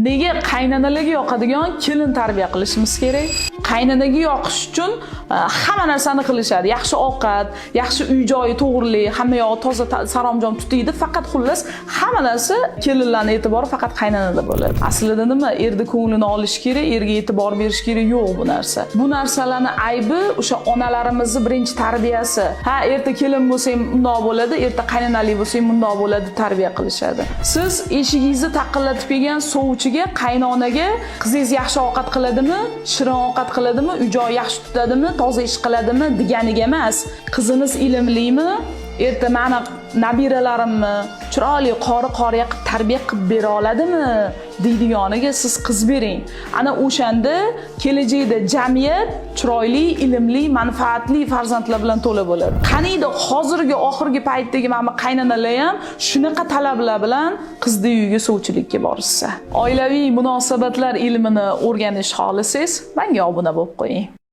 Nega qaynanalarga yoqadigan kelin tarbiya qilishimiz kerak? Qaynanaga yoqish uchun hamma narsani qilishadi. Yaxshi ovqat, yaxshi uy-joyi to'g'rili, hamma yog'i toza saromjon tutiydi. Faqat xullas hamma narsa kelinlarning e'tibori faqat qaynanada bo'ladi. Aslida nima? Erda ko'nglini olish kerak, erga e'tibor berish kerak yo'q bu narsa. Bu narsalarning aybi o'sha onalarimizning birinchi tarbiyasi. Ha, erta kelin bo'lsang bundoq bo'ladi, erta qaynanalik bo'lsang bundoq bo'ladi tarbiya qilishadi. Siz eshigingizni taqillatib kelgan sovchiga, qaynonaga qizingiz yaxshi ovqat qiladimi, shirin ovqat qiladimi, uy-joy yaxshi tutadimi, toza ish qiladimi deganiga emas. Qizimiz ilmlimi? Erta meni nabiralarimni chiroyli qori-qoriga tarbiya qilib bera oladimi deydiganiga siz qiz bering. Ana o'shanda kelajakda jamiyat chiroyli, ilmli, manfaatli farzandlar bilan to'la bo'ladi. Qaniydi hozirgi oxirgi paytdagi mana qaynanalar ham shunaqa talablar bilan qizni uyiga sovchilikka borishsa. Oilaviy munosabatlar ilmini o'rganish xohlasangiz, menga obuna bo'lib qo'ying.